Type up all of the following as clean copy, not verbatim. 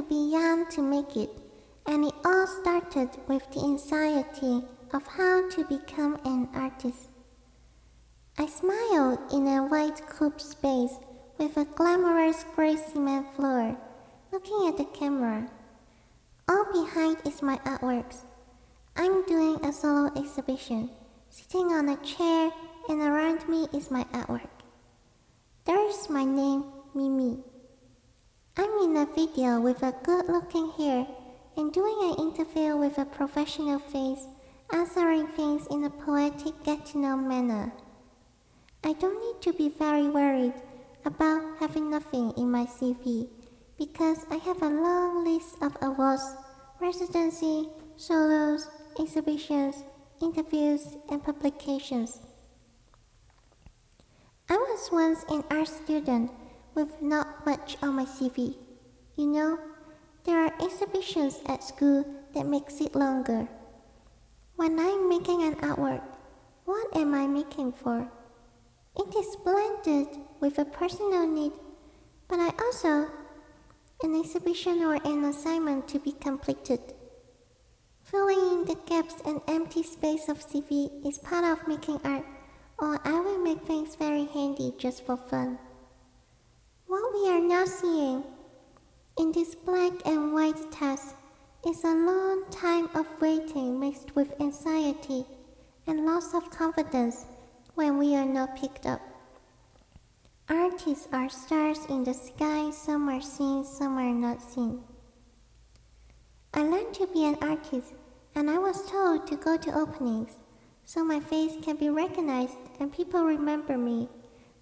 be young to make it, and it all started with the anxiety of how to become an artist. I smiled in a white coupe space with a glamorous gray cement floor, looking at the camera. All behind is my artworks. I'm doing a solo exhibition, sitting on a chair, and around me is my artwork. There's my name, MeMe. I'm in a video with a good-looking hair and doing an interview with a professional face, answering things in a poetic get-to-know manner. I don't need to be very worried about having nothing in my CV because I have a long list of awards, residency, solos, exhibitions, interviews, and publications. I was once an art student with not much on my CV. You know, there are exhibitions at school that makes it longer. When I'm making an artwork, what am I making for? It is blended with a personal need, but I also an exhibition or an assignment to be completed. Filling in the gaps and empty space of CV is part of making art, or I will make things very handy just for fun. What we are now seeing in this black and white text is a long time of waiting mixed with anxiety and loss of confidence when we are not picked up. Artists are stars in the sky, some are seen, some are not seen. I learned to be an artist, and I was told to go to openings, so my face can be recognized and people remember me,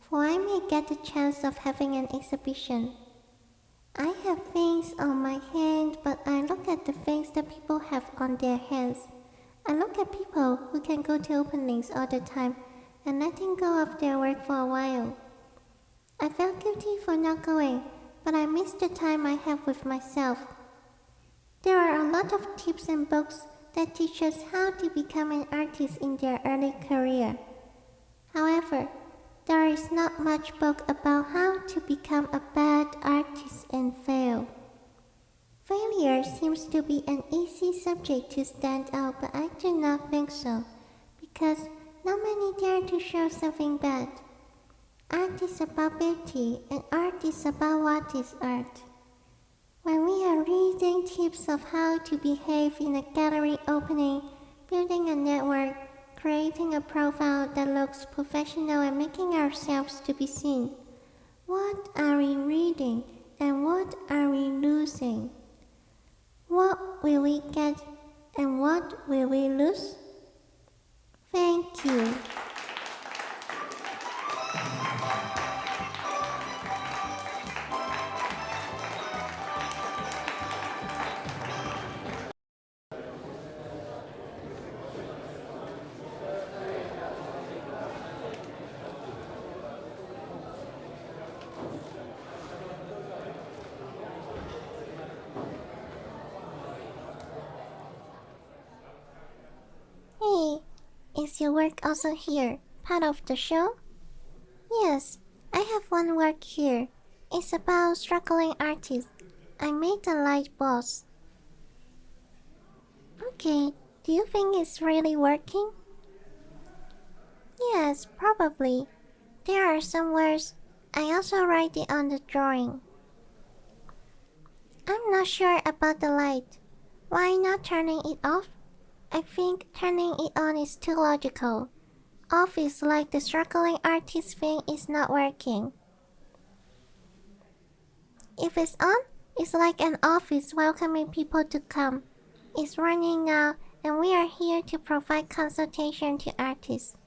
for I may get the chance of having an exhibition. I have things on my hand, but I look at the things that people have on their hands. I look at people who can go to openings all the time and letting go of their work for a while. I felt guilty for not going, but I missed the time I have with myself. There are a lot of tips and books that teach us how to become an artist in their early career. However, there is not much book about how to become a bad artist and fail. Failure seems to be an easy subject to stand out, but I do not think so, because not many dare to show something bad. Art is about beauty, and art is about what is art. When we are reading tips of how to behave in a gallery opening, building a network, creating a profile that looks professional and making ourselves to be seen, what are we reading and what are we losing? What will we get and what will we lose? Thank you. Hey, is your work also here, part of the show? Yes, I have one work here. It's about struggling artists. I made a light boss. Okay, do you think it's really working? Yes, probably. There are some words. I also write it on the drawing. I'm not sure about the light. Why not turning it off? I think turning it on is too logical. Off is like the struggling artist thing is not working. If it's on, it's like an office welcoming people to come. It's running now, and we are here to provide consultation to artists.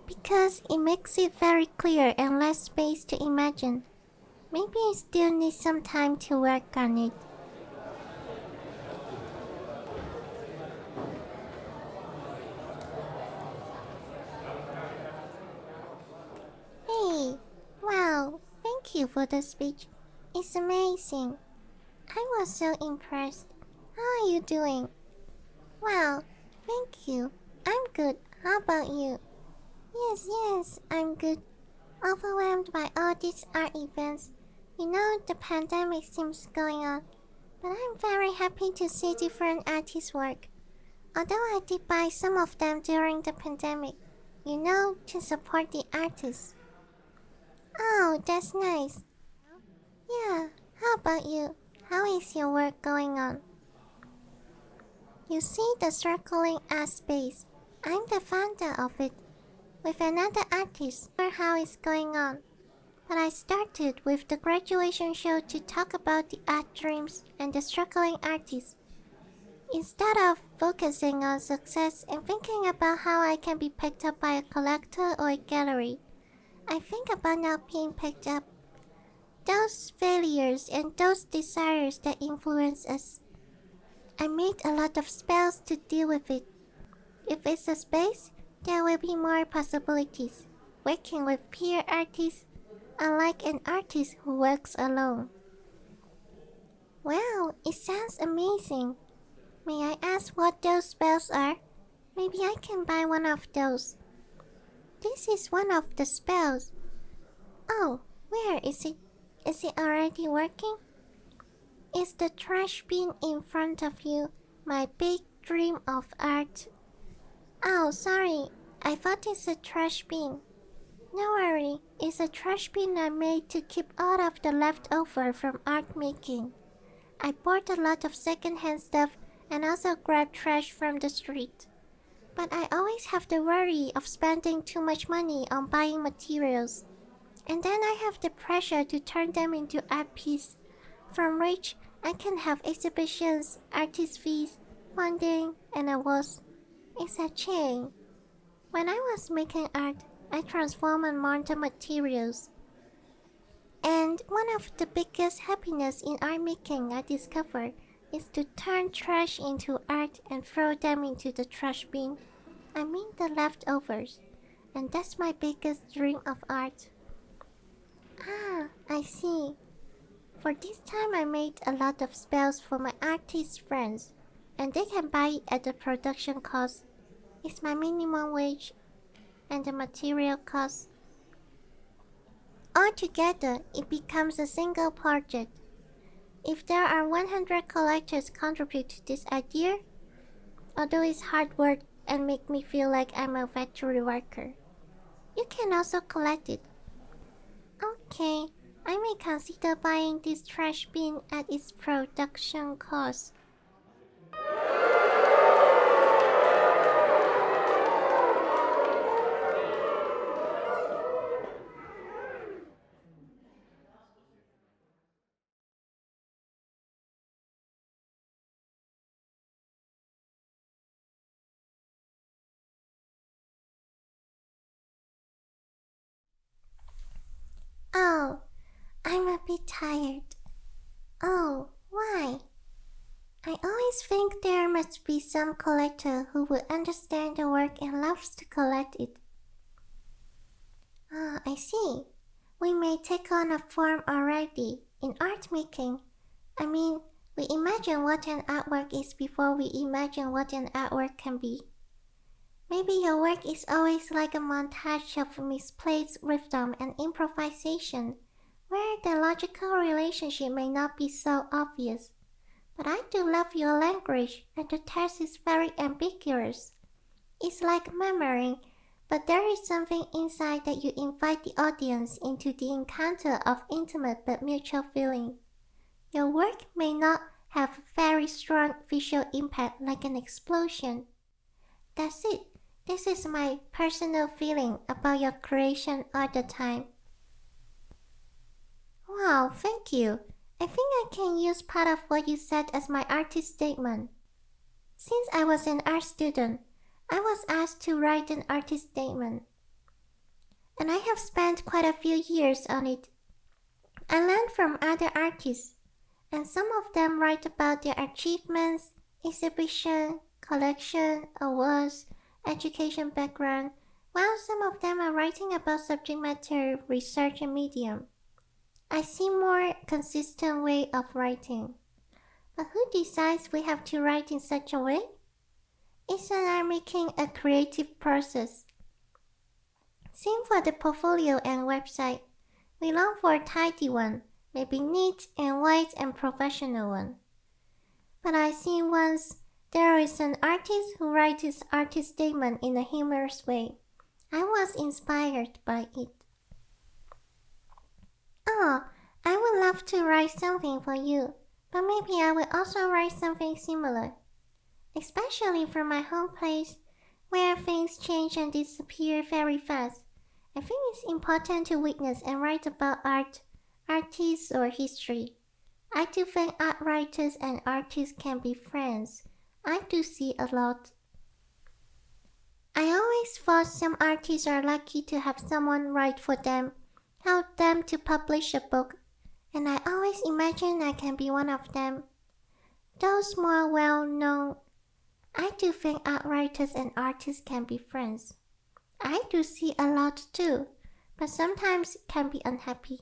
Because it makes it very clear and less space to imagine. Maybe I still need some time to work on it. Hey, wow, thank you for the speech. It's amazing. I was so impressed. How are you doing? Wow, thank you. I'm good. How about you? Yes, I'm good. overwhelmed by all these art events. You know, the pandemic seems going on, but I'm very happy to see different artists' work. Although I did buy some of them during the pandemic, you know, to support the artists. Oh, that's nice. Yeah, how about you? How is your work going on? You see the circling art space. I'm the founder of it, with another artist. How it's going on. But I started with the graduation show to talk about the art dreams and the struggling artists. Instead of focusing on success and thinking about how I can be picked up by a collector or a gallery, I think about not being picked up. Those failures and those desires that influence us. I made a lot of spells to deal with it. If it's a space, there will be more possibilities. Working with peer artists, unlike an artist who works alone. Wow, it sounds amazing. May I ask what those spells are? Maybe I can buy one of those. This is one of the spells. Oh, where is it? Is it already working? Is the trash bin in front of you my big dream of art? Oh, sorry. I thought it's a trash bin. No worry, it's a trash bin I made to keep all of the leftover from art making. I bought a lot of secondhand stuff and also grabbed trash from the street. But I always have the worry of spending too much money on buying materials. And then I have the pressure to turn them into art pieces, from which I can have exhibitions, artist fees, funding, and awards. It's a chain. When I was making art, I transform and mold the materials. And one of the biggest happiness in art making I discovered is to turn trash into art and throw them into the trash bin. I mean the leftovers. And that's my biggest dream of art. Ah, I see. For this time I made a lot of spells for my artist friends, and they can buy it at the production cost. It's my minimum wage and the material cost. Altogether, it becomes a single project. If there are 100 collectors contribute to this idea, although it's hard work and make me feel like I'm a factory worker, you can also collect it. Okay, I may consider buying this trash bin at its production cost. Oh, I'm a bit tired. Oh, why? I always think there must be some collector who would understand the work and loves to collect it. Ah, I see. We may take on a form already in art making. I mean, we imagine what an artwork is before we imagine what an artwork can be. Maybe your work is always like a montage of misplaced rhythm and improvisation, where the logical relationship may not be so obvious. But I do love your language, and the text is very ambiguous. It's like memory, but there is something inside that you invite the audience into the encounter of intimate but mutual feeling. Your work may not have a very strong visual impact like an explosion. That's it. This is my personal feeling about your creation all the time. Wow, thank you. I think I can use part of what you said as my artist statement. Since I was an art student, I was asked to write an artist statement. And I have spent quite a few years on it. I learned from other artists, and some of them write about their achievements, exhibition, collection, awards, education background, while some of them are writing about subject matter, research, and medium. I see more consistent way of writing. But who decides we have to write in such a way? Isn't art making a creative process? Same for the portfolio and website. We long for a tidy one, maybe neat and white and professional one. But I see once there is an artist who writes his artist statement in a humorous way. I was inspired by it. Oh, I would love to write something for you, but maybe I will also write something similar. Especially from my home place, where things change and disappear very fast. I think it's important to witness and write about art, artists, or history. I do think art writers and artists can be friends. I do see a lot. I always thought some artists are lucky to have someone write for them, help them to publish a book, and I always imagine I can be one of them. Those more well-known. I do think art writers and artists can be friends. I do see a lot too, but sometimes can be unhappy.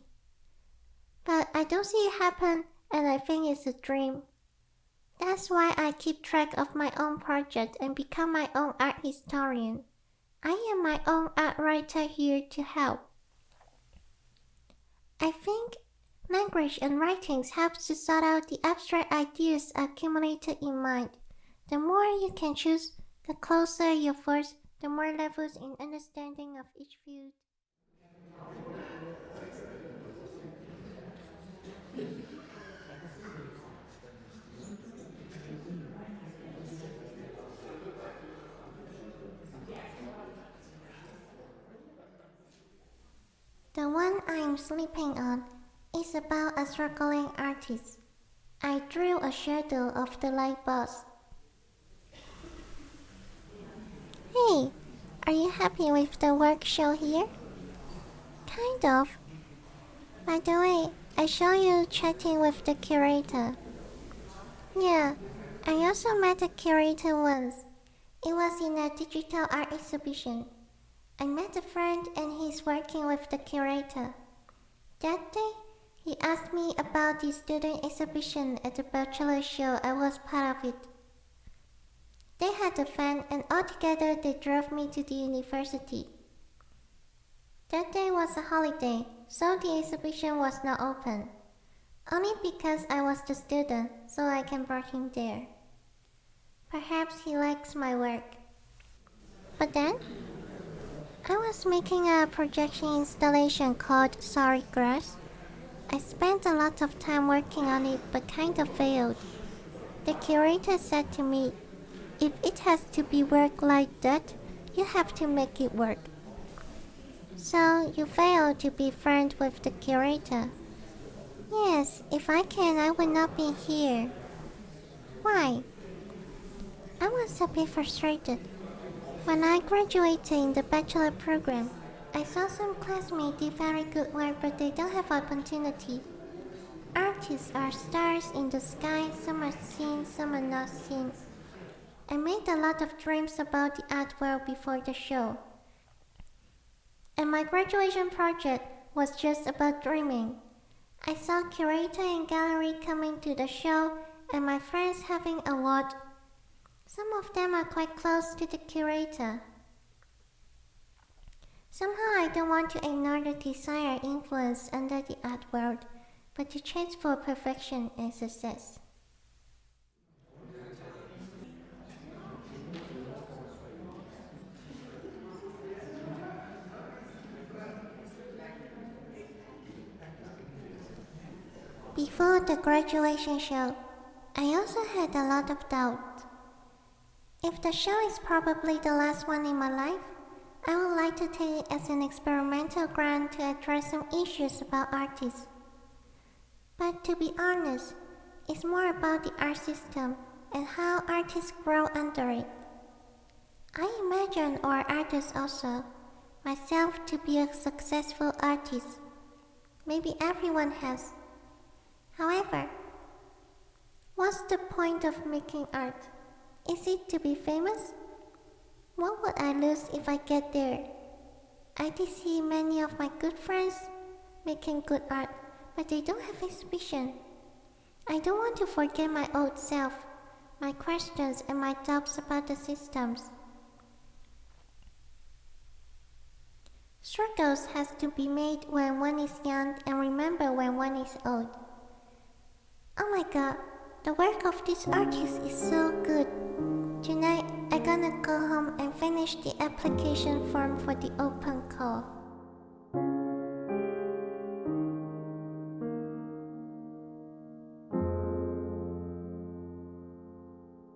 But I don't see it happen, and I think it's a dream. That's why I keep track of my own project and become my own art historian. I am my own art writer here to help. I think language and writings helps to sort out the abstract ideas accumulated in mind. The more you can choose, the closer your thoughts, the more levels in understanding of each field. The one I'm sleeping on is about a struggling artist. I drew a shadow of the light boss. Hey, are you happy with the work show here? Kind of. By the way, I saw you chatting with the curator. Yeah, I also met the curator once. It was in a digital art exhibition. I met a friend and he's working with the curator. That day, he asked me about the student exhibition at the bachelor show. I was part of it. They had a fan and altogether they drove me to the university. That day was a holiday, so the exhibition was not open. Only because I was the student, so I can bring him there. Perhaps he likes my work. But then, I was making a projection installation called Sorry Grass. I spent a lot of time working on it but kind of failed. The curator said to me, if it has to be work like that, you have to make it work. So you failed to be friends with the curator? Yes, if I can, I would not be here. Why? I was a bit frustrated. When I graduated in the bachelor program, I saw some classmates did very good work but they don't have opportunity. Artists are stars in the sky, some are seen, some are not seen. I made a lot of dreams about the art world before the show. And my graduation project was just about dreaming. I saw curator and gallery coming to the show and my friends having a lot. Some of them are quite close to the curator. Somehow I don't want to ignore the desire influence under the art world, but to chase for perfection and success. Before the graduation show, I also had a lot of doubt. If the show is probably the last one in my life, I would like to take it as an experimental grant to address some issues about artists. But to be honest, it's more about the art system and how artists grow under it. I imagine our artists also, myself to be a successful artist. Maybe everyone has. However, what's the point of making art? Is it to be famous? What would I lose if I get there? I did see many of my good friends making good art, but they don't have exhibition. I don't want to forget my old self, my questions and my doubts about the systems. Struggles has to be made when one is young and remember when one is old. Oh my god, the work of this artist is so good. Tonight, I'm gonna go home and finish the application form for the open call.